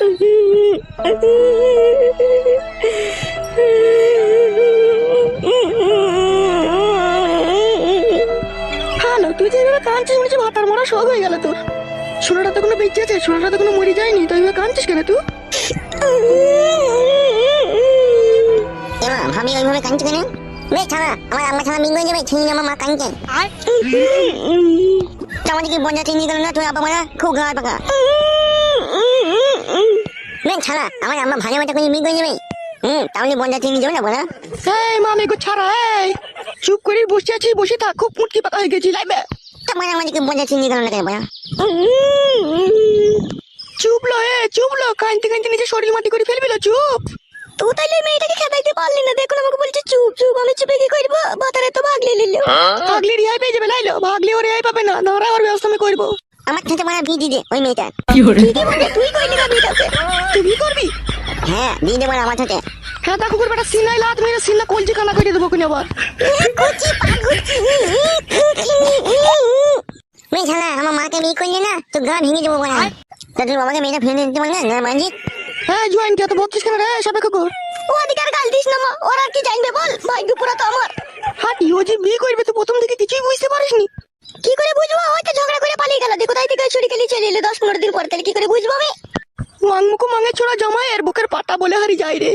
Hello, তুই যেভাবে কাঁদছিস মনে হচ্ছে ভাতার মরা শখ হয়ে গেল তোর। সোনাটা তো কোনো বেঁচে আছে, সোনাটা তো কোনো মরে যায়নি, তো এইভাবে কাঁদছিস কেন তুই? এমা ভাবি ওইভাবে কাঁদছে কেন? বে ছানা, আমার আম্মা ছানা মিঙ্গ হয়ে যাবে, ছিনি আমার মা কাঁদছে। তেমন কি বঞ্জা চিনি গেল না তুই আব্বা মারা খুব গায়ে পাকা। বে ছানা, আমার আম্মা ভালো মতো করে মিঙ্গ হয়ে যাবে। তাহলে বঞ্জা চিনি যাবে না বলা। এই মামি গো ছাড়া, এই চুপ করে বসে আছি, বসে থাক, খুব মুটকি পাকা হয়ে গেছি লাইবে। তোমার আমাদেরকে বঞ্জা চিনি গেল না কেন বলা? চুপ লো, চুপ লো, কাঁদতে কাঁদতে নিজে শরীর মাটি করে ফেলবি, চুপ। তুই তাইলে মেয়েটাকে খেদাইতে পারলি না, দেখুন আমাকে বলছে চুপ চুপ, আমি চুপে কি করবো? বাতারে তো ভাগলে নিল, ভাগলে রিহাই পেয়ে যাবে, লাইলো ভাগলে ও রিহাই পাবে না, দাঁড়া ওর ব্যবস্থা আমি করবো। আমার থেকে মারা ভিজি দে ওই মেয়েটা। তুই কইলি না বিটাকে, তুই কি করবি? হ্যাঁ ভিজি দে মারা আমার থেকে। হ্যাঁ দেখো করে বেটা সিনাই লাত মেরে সিনা কলজি খানা করে দেবো কিনা আবার। মেয়ে ছানা, আমার মাকে বিয়ে করলে না তো গা ভেঙে দেবো বলা। তা তুই বাবাকে মেয়েটা ফেলে দিতে পারলে না মানজি? হ্যাঁ জয়েন কে তো বকছিস কেন রে সবে কাকু? ও অধিকার গাল দিস না মা, ওরা কি জানবে বল, ভাগ্য পুরা তো আমার। হাটি ও যে বিয়ে করবে তুই প্রথম থেকে কিছুই বুঝতে পারিসনি। কি করে বুঝবো? হয়তো ঝগড়া করে পালিয়ে গেল, দেখো তাই থেকে ছুরি খেলি চলে এলো 10-15 দিন পর, তাহলে কি করে বুঝবো আমি? মাংমুকু মাঙে ছোড়া জামাই এর বুকের পাটা বলে হারি যায় রে।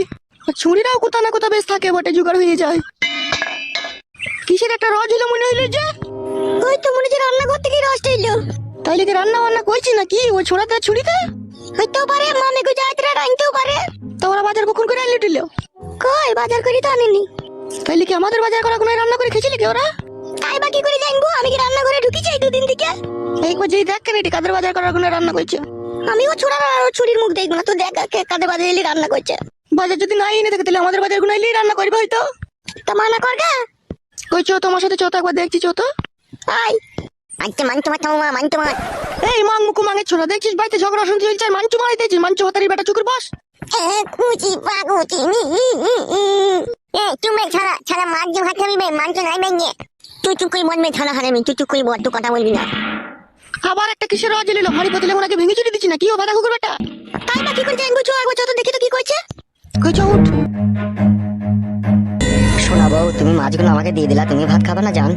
ছুরিটাও কোথা না কোথা বেশ থাকে বটে, জোগাড় হয়ে যায়। কিসের একটা রজ হলো মনে হইলো যে? ওই তো মনে হচ্ছে রান্নাঘর থেকে রসটা এলো। তাইলে কি রান্না বান্না করছি নাকি ওই ছোড়াতে ছুরিতে? হইতেও পারে, মামে গো যাত্রা রাইতেও পারে। তা ওরা বাজার কখন করে আনলি টিল? কই বাজার করি তো আনিনি। তাইলে কি আমাদের বাজার করা কোনো রান্না করে খেয়েছিলি কি ওরা? তাই বা কি করে জানবো? আমি কি রান্নাঘরে ঢুকি যাই দুদিন থেকে? একবার যেই দেখ কেন এটি কাদের বাজার করার কোনো রান্না করছে। আমিও ছোড়ার আর ছুরির মুখ দেখবো না তো, দেখ কাদের বাজারে এলি রান্না করছে। বাজার যদি না এনে থাকে তাহলে আমাদের বাজার গুলো এলেই রান্না করবে হয়তো। তা মানা করগা। কই চো তোমার সাথে চো তো একবার দেখছি চো তো। আই আচ্ছা মানতো মা, তোমার মানতো মা। এই মাংমুকু মাঙে ছোড়া, দেখছিস বাড়িতে ঝগড়া শুনতে চলছে আর মাঞ্চু মারাইতেছি, মাঞ্চু হাতারি বেটা চুকুর বস। কুচি পাগুচি তুমি ছাড়া ছাড়া মার যে ভাত খাবি মানছো নাই ভেঙে। তুই চুপ করে বলবে ছাড়া হারামি, তুই চুপ করে বল, তুই কথা বলবি না। আবার একটা কিসের রজ এলো, ভারী পাতিলে ওনাকে ভেঙে চুরি দিচ্ছি না কি ও বেটা কুকুর বেটা? তাই বা কি করে জানবো? চো একবার চো তো দেখি তো কি করছে। কই চো উঠ। শোনা বউ, তুমি মাছগুলো আমাকে দিয়ে দিলা, তুমি ভাত খাবে না জান?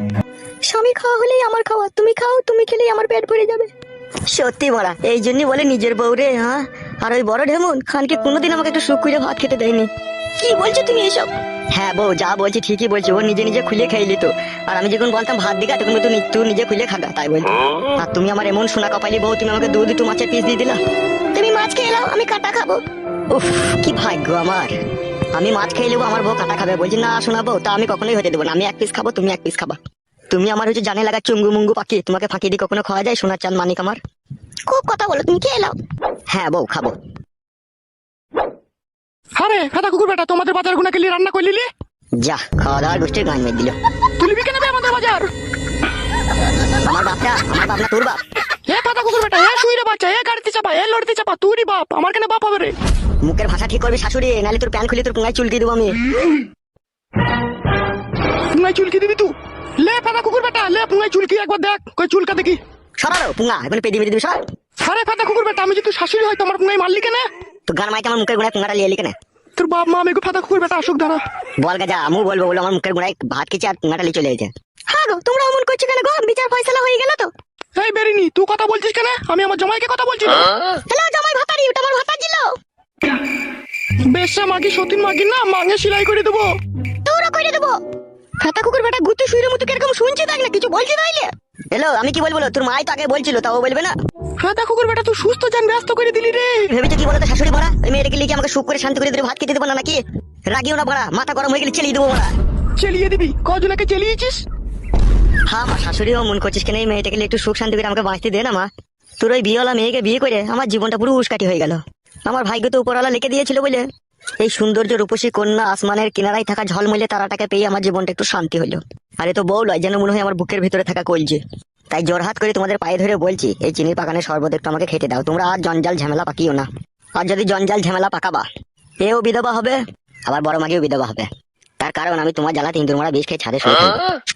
স্বামী খাওয়া হলেই আমার খাওয়া, তুমি খাও, তুমি খেলেই আমার পেট ভরে যাবে। সত্যি বড়া, এই জন্যই বলে নিজের বউ রে। হ্যাঁ, আর ওই বড় ঢেমুন খানকে কোনোদিন আমাকে একটু সুখ করে ভাত খেতে দেয়নি। কি বলছো তুমি এসব? হ্যাঁ বউ, যা বলছি ঠিকই বলছি, ও নিজে নিজে খুলে খাইলি তো। আর আমি যখন বলতাম ভাত দিগা তখন তুই নিজে খুলে খাগা, তাই বলতো। আর তুমি আমার এমন সোনা কপালি বউ, তুমি আমাকে দুটো মাছের পিস দিয়ে দিলা। তুমি মাছ খেয়ে নাও, আমি কাটা খাবো। উফ, কি ভাগ্য আমার। আমি মাছ খেয়ে নেবো, আমার বউ কাটা খাবে। বলছি না শোনা বউ, তা আমি কখনোই হতে দেবো না। আমি এক পিস খাবো, তুমি এক পিস খাবা। তুমি আমার হচ্ছে জানে লাগা চুঙ্গু মুঙ্গু পাখি, তোমাকে ফাঁকি দিয়ে কখনো খাওয়া যায়? সোনার চাঁদ মানিক আমার। খুব কথা বলো, তুমি খেয়ে নাও। হ্যাঁ বউ, খাবো। আরে ফাটা কুকুর বেটা, তোমাদের বাজার গুনা কেলি রান্না করলি? যা, খাওয়া দাওয়ার গোষ্ঠীর গান মেয়ে দিল। তুলবি কেন আমাদের বাজার? আমার বাপটা, আমার বাপ না তোর বাপ? এ ফাটা কুকুর বেটা, এ শুইরে বাচ্চা, এ গাড়িতে চাপা, এ লড়তে চাপা, তুই বাপ, আমার কেন বাপ হবে রে? মুখের ভাষা ঠিক করবি শাশুড়ি, নাহলে তোর প্যান খুলে তোর পুঙ্গায় চুলকি দেবো আমি। পুঙ্গাই চুলকি দিবি তুই? লে ফাটা কুকুর বেটা, লে পুঙ্গাই চুলকি একবার দেখ, কই চুলকা দেখি। সরারো পুঙ্গা, এখন পেদি মেদি দিবি সর। আরে ফাটা কুকুর বেটা, আমি যদি শাশুড়ি হয় তোমার পুঙ্গাই মারলি কেন? তো গান মাইতে আমার মুখের গোড়ায় পুঙ্গাটা লিয়ে এলি কেন? তোর বাপ মা আমি ফাটা কুকুর বেটা আসুক দাঁড়া। বল গা, যা আমু বলবো, বলো আমার মুখের গোড়ায় ভাত খেয়েছে আর পুঙ্গাটা লিয়ে চলে গেছে। হ্যাঁ গো, তোমরা অমন করছো কেন গো? বিচার ফয়সালা হয়ে গেল তো? এই বেরিনি, তুই কথা বলছিস কেন? আমি আমার জামাইকে কথা বলছি। হ্যালো জামাই ভাতারি, ওটা আমার ভাতা ছিল। বেশা মাগি সতীন মাগি না, মাঙে সেলাই করে দেবো। তোরা করে দেবো। ফাটা কুকুর বেটা গুতে শুইরে মতো কিরকম শুনছি দেখ না, কিছু বলছি তাইলে। হ্যালো, আমি কি বলবো? তোর মাই তো আগে বলছিল, তাও বলবে না? ফাটা কুকুর বেটা তুই সুস্থ জান ব্যস্ত করে দিলি রে। ভেবেছো কি বলতো শাশুড়ি বড়া, ওই মেয়েটাকে লিখে আমাকে সুখ করে শান্তি করে দিলে ভাত খেতে দেবো না নাকি? রাগিও না বড়া, মাথা গরম হয়ে গেলে চেলিয়ে দেবো বড়া। চেলিয়ে দিবি? কজনকে চেলিয়েছিস? হ্যাঁ মা, শাশুড়িও মন করছিস কেন এই মেয়েটাকে একটু সুখ শান্তি করে আমাকে বাঁচতে দে না মা। তোর ওই বিয়েওয়ালা মেয়েকে বিয়ে করে আমার জীবনটা পুরো উস্কাটি হয়ে গেল। আমার ভাগ্য তো উপরওয়ালা লিখে দিয়েছিল বলে এই সৌন্দর্য রূপসী কন্যা আসমানের কিনারায় থাকা ঝলমলে তারাটাকে পেয়ে আমার জীবনটা একটু শান্তি হলো। আরে তো বউ লয়, যেন মনে হয় আমার বুকের ভিতরে থাকা কলজে। তাই জোরহাত করে তোমাদের পায়ে ধরে বলছি, এই চিনির বাগানের শরবত একটু আমাকে খেতে দাও। তোমরা আর জঞ্জাল ঝামেলা পাকিও না। আর যদি জঞ্জাল ঝামেলা পাকাবা, এও বিধবা হবে, আবার বড় মাগিও বিধবা হবে। তার কারণ আমি তোমার জ্বালাতে ইন্দুর মারা বিষ খেয়ে ছাদে শুয়ে থাকি।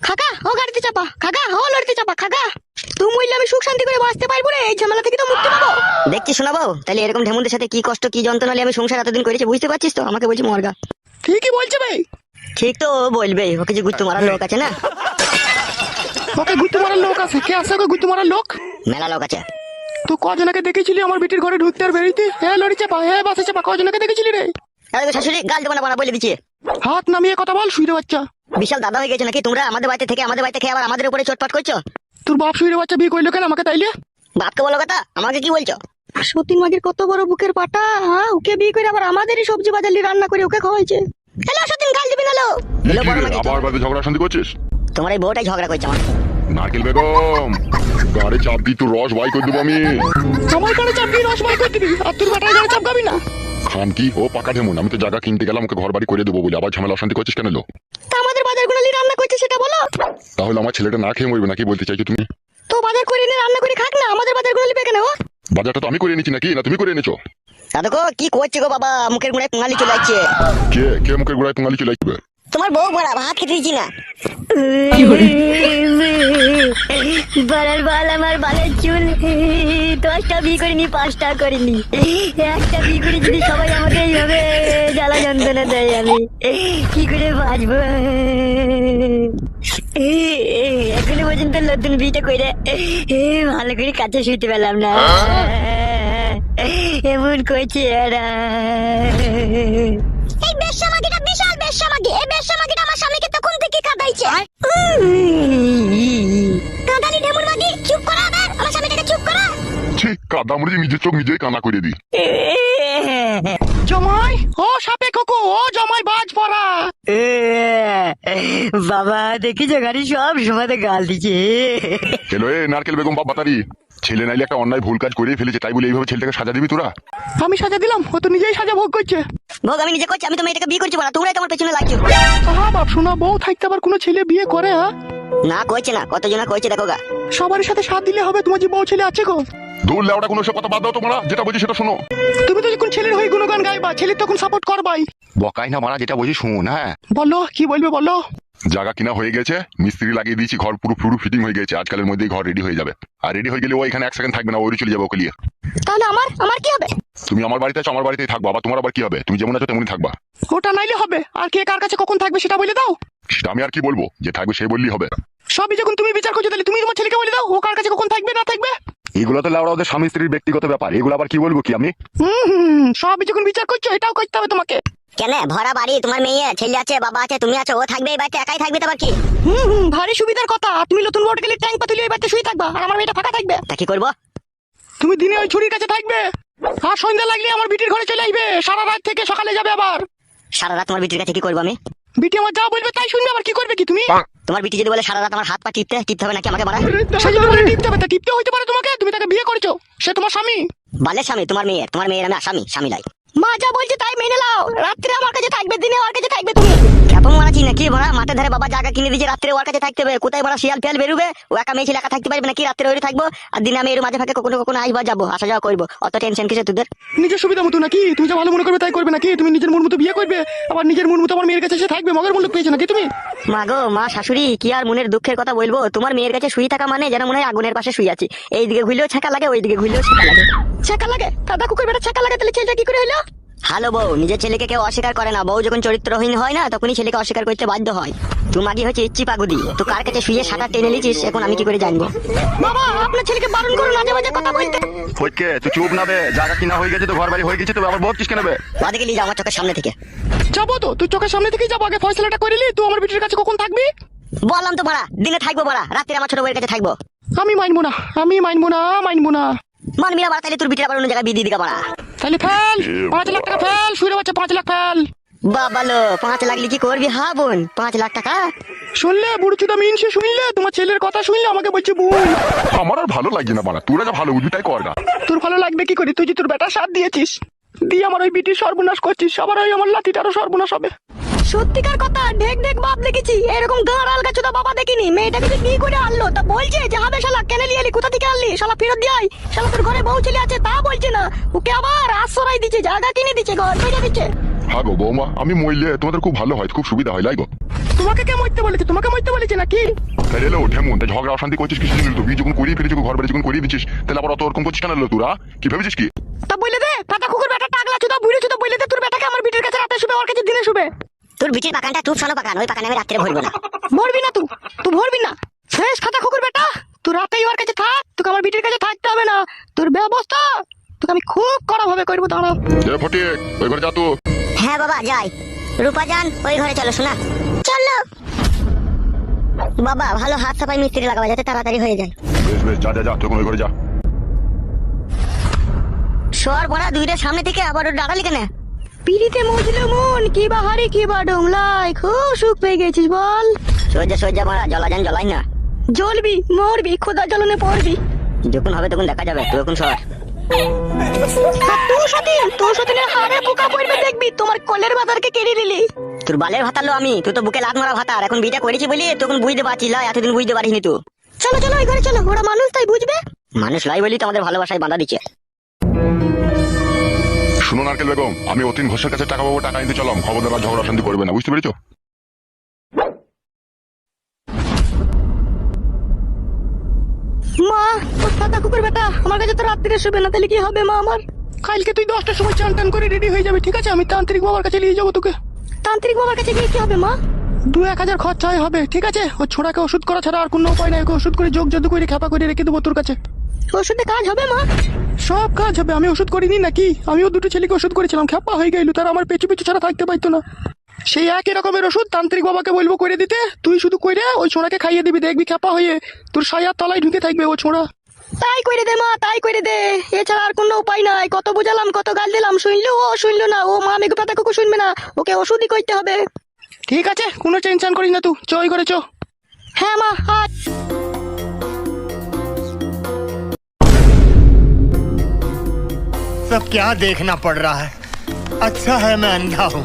খাকা ও গাড়িতে চাপা, খাকা ও লড়িতে চাপা, খাকা তুই মরলে আমি সুখ শান্তি করে বাঁচতে পারবো রে, এই ঝামেলা থেকে তো মুক্তি পাবো। দেখছি শোনাবো তাহলে এরকম ঢেমুনদের সাথে কি কষ্ট কি যন্ত্রণা হলে আমি সংসার এতদিন করেছি বুঝতে পারছিস তো, আমাকে বলছি মর্গা। ঠিকই বলছে ভাই। ঠিক তো ও বলবেই, ওকে যে গুত্তু মারার লোক আছে না। ওকে গুত্তু মারার লোক আছে? কে আছে ওকে গুত্তু মারার লোক? মেলা লোক আছে। তুই কজনকে দেখেছিলি আমার বিটির ঘরে ঢুকতে আর বেরিতে? হ্যাঁ লড়ি চাপা, হ্যাঁ বাসে চাপা, কজনকে দেখেছিলি রে? আরে শাশুড়ি গাল দেবো না বানা বলে দিচ্ছি। হাত নামিয়ে কথা বল শুইরে বাচ্চা। বিশাল দাদা হয়ে গেছে নাকি তোমরা? আমাদের বাড়িতে থেকে আমাদের বাড়িতে খেয়ে আবার আমাদের উপরে চটপট করছো। তোর বাপ শুইরে বাচ্চা বিয়ে করলো কেন আমাকে তাইলে? বাপকে বলো কথা, আমাকে কি বলছো? সতীন মাগির কত বড় বুকের পাটা, হ্যাঁ ওকে বিয়ে করে আবার আমাদেরই সবজি বাজালি রান্না করে ওকে খাওয়াইছে। হ্যালো সতীন গাল দিবি না লো। হ্যালো বড় মাগি, আবার বাদে ঝগড়া শান্তি করছিস? তোমার এই বউটাই ঝগড়া করছে আমার। নারকেল বেগম গাড়ি চাপ দি, তোর রস বাই করে দেবো আমি। আমার কানে চাপ দিয়ে রস বাই করে দিবি আর তোর বেটার গানে চাপ গাবি না? খান কি ও পাকা ঢেমুন, আমি তো জায়গা কিনতে গেলাম ওকে ঘর বাড়ি করে দেবো বলে, আবার ঝামেলা অশান্তি করছিস কেন লো? তা আমাদের বাজার গুলো রান্না করছে সেটা বলো। তাহলে আমার ছেলেটা না খেয়ে মরবে নাকি বলতে চাইছো তুমি? তো বাজার করে এনে রান্না করে খাক না, আমাদের বাজার গুলো লিবে কেন? বাজারটা তো আমি করে নিচ্ছি নাকি, না তুমি করে এনেছো? দাদু গো কি করছে গো বাবা, মুখের গুড়ায় পোঙালি চলে যাচ্ছে। কে কে মুখের গোড়ায় পোঙালি চলে আসবে? তোমার বউ বড়া ভাত খেতে দিচ্ছি না। বাড়ার বাল আমার বালের চুল, 10টা বিয়ে করিনি 5টা করিনি, একটা বিয়ে করে যদি সবাই আমাকে এইভাবে জ্বালা যন্ত্রণা দেয় আমি কি করে বাঁচবো? এখনো পর্যন্ত নতুন বিয়েটা করে ভালো করে কাছে শুইতে পেলাম না, এমন করছে এরা। এই বেশ্যামাগিটা বিশাল বেশ্যামাগি, এই বেশ্যামাগিটা আমার স্বামীকে তখন থেকে কাঁদাইছে। কাঁদালি ঢেমুর মাগি, চুপ করা আবার, আমার স্বামীটাকে চুপ করা। ঠিক কাদা মরে নিজের চোখ নিজেই কানা করে দিই। জমাই ও সাপে খোকো, ও জমাই বাজ পড়া। বাবা দেখি গাড়ি সব সময় গাল দিচ্ছে। হ্যালো এ নারকেল বেগম বাপ বাতারি, ছেলে নাইলে একটা অন্যায় ভুল কাজ করে ফেলেছে তাই বলে এইভাবে ছেলেটাকে সাজা দিবি তোরা? আমি সাজা দিলাম, ও তো নিজেই সাজা ভোগ করছে। ভোগ আমি নিজে করছি, আমি তো মেয়েটাকে বিয়ে করছি বলা, তোমরাই তোমার পেছনে লাগছো। হ্যাঁ বাপ শোনা, বউ থাকতে আবার কোনো ছেলে বিয়ে করে? হ্যাঁ না করছে না, কতজনা করছে দেখো গা। সবারই সাথে সাথ দিলে হবে? তোমার যে বউ ছেলে আছে গো। দূর লেওটা কোনো সব কথা বাদ দাও তোমরা, যেটা বলছি সেটা শোনো। তুমি তো যখন ছেলের হয়ে গুণগান গাইবা, ছেলে তখন সাপোর্ট করবাই। বকাই না মারা, যেটা বলছি শুন। হ্যাঁ বলো কি বলবে বলো। জায়গা কিনা হয়ে গেছে, মিস্ত্রি লাগিয়ে দিয়েছি, ঘর পুরো পুরো ফিটিং হয়ে গেছে, আজকালের মধ্যেই ঘর রেডি হয়ে যাবে। আর রেডি হয়ে গেলে ও এখানে 1 সেকেন্ড থাকবে না, ওই চলে যাবে ওকে নিয়ে। তাহলে আমার আমার কি হবে? তুমি আমার বাড়িতে আছো, আমার বাড়িতেই থাকবা, আবার তোমার আবার কি হবে? তুমি যেমন আছো তেমনই থাকবা। ওটা নাইলে হবে, আর কে কার কাছে কখন থাকবে সেটা বলে দাও। সেটা আমি আর কি বলবো, যে থাকবে সে বললেই হবে। সবই যখন তুমি বিচার করছো তাহলে তুমি তোমার ছেলেকে বলে দাও ও কার কাছে কখন থাকবে না থাকবে। এগুলো তো লাউড়া ওদের স্বামী স্ত্রীর ব্যক্তিগত ব্যাপার, এগুলো আবার কি বলবো কি আমি? সবই যখন বিচার করছো এটাও করতে হবে তোমাকে। কেন ভরা বাড়ি, তোমার মেয়ে ছেলে আছে, বাবা আছে, তুমি আছো, ও থাকবে এই বাড়িতে, একাই থাকবে তো আবার কি? ভারী সুবিধার কথা। তুমি নতুন বড় গেলে ট্যাঙ্ক পাতুলি এই বাড়িতে শুয়ে থাকবা আর আমার মেয়েটা ফাঁকা থাকবে। তা কি করবো? তুমি দিনে ওই ছুরির কাছে থাকবে, আর সন্ধ্যা লাগলে আমার বিটির ঘরে চলে আসবে, সারা রাত থেকে সকালে যাবে আবার। সারা রাত তোমার বিটির কাছে কি করবো আমি? বিটি আমার যা বলবে তাই শুনবে, আবার কি করবে কি তুমি? তোমার বিটি যদি বলে সারা রাত আমার হাত পা টিপতে টিপতে হবে নাকি আমাকে মারা? সে যদি বলে টিপতে হবে তা টিপতে হইতে পারে তোমাকে, তুমি তাকে বিয়ে করেছো, সে তোমার স্বামী। বালের স্বামী তোমার মেয়ের আমি স্বামী স্বামী লাই। মা যা বলছে তাই মেনে নাও, রাত্রে আমার কাছে থাকবে, দিনে ওর কাছে থাকবে। তুমি খ্যাপন মারাচ্ছি নাকি বড়া? মাঠে ধারে বাবা জায়গা কিনে দিয়েছে, রাত্রে ওর কাছে থাকতে হবে। কোথায় বড়া শিয়াল ফিয়াল বেরোবে, ও একা মেয়ে ছেলে একা থাকতে পারবে নাকি? রাত্রে ওই থাকবো আর দিনে আমি এর মাঝে ফাঁকে কখনো কখনো আসবা যাবো, আসা যাওয়া করবো, অত টেনশন কিসে তোদের? নিজের সুবিধা মতো নাকি? তুমি যা ভালো মনে করবে তাই করবে নাকি? তুমি নিজের মন মতো বিয়ে করবে, আবার নিজের মন মতো আমার মেয়ের কাছে সে থাকবে, মগের মূল্য পেয়েছো নাকি তুমি? মা গো মা শাশুড়ি, কি আর মনের দুঃখের কথা বলবো? তোমার মেয়ের কাছে শুয়ে থাকা মানে যেন মনে হয় আগুনের পাশে শুয়ে আছি, এইদিকে ঘুরলেও ছাকা লাগে, ওইদিকে ঘুরলেও ছাকা লাগে। ছাকা লাগে? দাদা কুকুর বেটা ছাকা লাগে, তাহলে ছেলেটা কি করে হলো? হ্যালো বউ, নিজের ছেলেকে কেউ অস্বীকার করে না, বউ যখন চরিত্রহীন হয় না তখনই ছেলেকে অস্বীকার করতে বাধ্য হয়। তুই মাগি হচ্ছে ইচ্ছি পাগুদি, তুই কার কাছে শুয়ে সাঁতার টেনে নিয়েছিস এখন আমি কি করে জানবো? বাবা আপনার ছেলেকে বারণ করুন আজে বাজে কথা বলতে। হইকে তুই চুপ না বে, জায়গা কিনা হয়ে গেছে তো, ঘর বাড়ি হয়ে গেছে তো, আবার বকছিস কেন বে? ওদিকে নিয়ে যাও আমার চোখের সামনে থেকে। যাবো তো, তুই চোখের সামনে থেকেই যাবো, আগে ফয়সালাটা করে নি। তুই আমার বিটির কাছে কখন থাকবি? বললাম তো বড়া, দিনে থাকবো বড়া, রাত্রে আমার ছোট বউয়ের কাছে থাকবো। আমি মানবো না, আমি মানবো না, মানবো না। মানবি না বড়া? তাহলে তোর বিটির আবার অন্য জায়গায় বিয়ে দিয়ে দিকা বড়া। তাহলে ফেল 5 লাখ টাকা ফেল, শুয়ে বাচ্চা 5 লাখ ফেল। বাবালো 5 লাগলে কি করবি? হা বোন 5 লাখ টাকা শুনলে বুড়ো চুদা মিনসে শুনলে, তোমার ছেলের কথা শুনলে আমাকে বলছে বোন। আমার আর ভালো লাগছে না মারা, তোরা যা ভালো বুঝবি তাই কর না। তোর ভালো লাগবে কি করে? তুই যে তোর বেটার সাথ দিয়েছিস, দিয়ে আমার ওই বিটির সর্বনাশ করছিস, আবার ওই আমার লাঠিটারও সর্বনাশ হবে। সত্যিকার কথা, ঢেক ঢেক বাপ দেখেছি, এরকম গাঁড় আলগা চোদা বাবা দেখিনি। হয়নি, মেয়েটাকে যে বিয়ে করে আনলো তা বলছে যে হবে শালা কেন লিয়ে এলি, কোথা থেকে আনলি, শালা ফেরত দিয়ে আয়, শালা তোর ঘরে বউ ছেলে আছে তা বলছে না, ওকে আবার আশ্রয় দিচ্ছে, জায়গা কিনে দিচ্ছে, ঘর করে দিচ্ছে। হ্যাঁ গো বৌমা, আমি মরলে তোমাদের খুব ভালো হয়, খুব সুবিধা হয়, লাইগো। তোমাকে কে মরতে বলেছে? তোমাকে মরতে বলেছে নাকি? তাই এলো ঢেমন, তাই ঝগড়া অশান্তি করছিস কিছু দিন, তো বিয়ে যখন করিয়ে ফেলেছিস, ঘর বাড়ি যখন করিয়ে দিচ্ছিস, তাহলে আবার অত ওরকম করছিস কেন? তোরা কি ভেবেছিস কি? তা বলে দে পাতা কুকুর বেটা টাগলা চুদা বুড়ি চুদা, বলে দে তোর বেটাকে আমার বিটির কাছে রাতে শুবে, ওর কাছে দিনে শুবে। তোর বিটির বাগানটা টুপ শালো বাগান, ওই বাগানে আমি রাত্রে ভরবো না। ভরবি না তুই ভরবি না, শেষ খাতা কুকুর বেটা, তুই রাতেই ওর কাছে থাক, তোকে আমার বিটির কাছে থাকতে হবে না, তোর ব্যবস্থা তোকে আমি খুব কড়া ভাবে করবো, দাঁড়া। এ ফটিক, ওই ঘরে যা তো। হ্যাঁ বাবা যাই। রূপা জান ওই ঘরে চলো, শোনা চলো। বাবা ভালো হাত সাফাই মিস্ত্রি লাগাবা যাতে তাড়াতাড়ি হয়ে যায়। বেশ বেশ, যা যা যা, তুই ওই ঘরে যা। সর বড়া দুইটার সামনে থেকে আবার ওর ডাকালি কেন? পিড়িতে মজলো মন, কি বাহারি কি বা ডোংলাই, খুব সুখ পেয়ে গেছিস বল। সজ্জা বড়া, জ্বলা যান জ্বলাই না, জ্বলবি মরবি, খোদা জ্বলনে পড়বি, যখন হবে তখন দেখা যাবে, তুই এখন সর। তোর সতীনের হাড়ে পোকা পড়বে দেখবি, তোমার কোলের ভাতারকে কেড়ে নিলি। তোর বালের ভাতালো আমি, তুই তো বুকে লাত মারা ভাতার, এখন বিটা করেছি বলি তখন বুঝতে পারছি, লাই এতদিন বুঝতে পারিনি তুই। চলো চলো ওই ঘরে চলো, ওরা মানুষ তাই বুঝবে, মানুষ লাই বলি তো আমাদের ভালোবাসায় বাঁধা দিচ্ছে। শুনো নারকেল বেগম, আমি অতীন ঘোষের কাছে টাকা পাবো, টাকা নিতে চলাম, খবরদার আর ঝগড়া অশান্তি করবে না, বুঝতে পেরেছো? মা তোর পাতা কুকুর বেটা আমার কাছে তো রাত্রিরে শুবে না, তাহলে কি হবে মা আমার? কালকে তুই 10টার সময় চান টান করে রেডি হয়ে যাবে, ঠিক আছে? আমি তান্ত্রিক বাবার কাছে নিয়ে যাবো তোকে। তান্ত্রিক বাবার কাছে গিয়ে কি হবে মা? 2-1000 খরচাই হবে, ঠিক আছে? ও ছোড়াকে ওষুধ করা ছাড়া আর কোনো উপায় নাই, ওকে ওষুধ করে যোগ জাদু করে খেপা করে রেখে দেবো তোর কাছে। ওষুধে কাজ হবে মা? সব কাজ হবে, আমি ওষুধ করিনি নাকি? আমিও দুটো ছেলেকে ওষুধ করেছিলাম, খেপা হয়ে গেল, তারা আমার পিছু পিছু ছাড়া থাকতে পারতো না। সেই একই রকমের ওষুধ তান্ত্রিক বাবাকে বলবো করে দিতে, তুই শুধু কইরে ওই ছোড়াকে খাইয়ে দিবি, দেখবি খেপা হয়ে তোর সায়ার তলায় ঢুকে থাকবে ও ছোড়া। তাই করে দে মা, তাই করে দে, এছাড়া আর কোনো উপায় নাই। কত বুঝালাম কত গাল দিলাম, শুনলো না, ও মা মেঘু পাতা কুকুর শুনবে না, ওকে ওষুধই করতে হবে। ঠিক আছে, কোনো টেনশন করিস না, তুই চই করে চো। হ্যাঁ মা আজ। सब क्या देखना पड़ रहा है। अच्छा है मैं अंधा हूँ।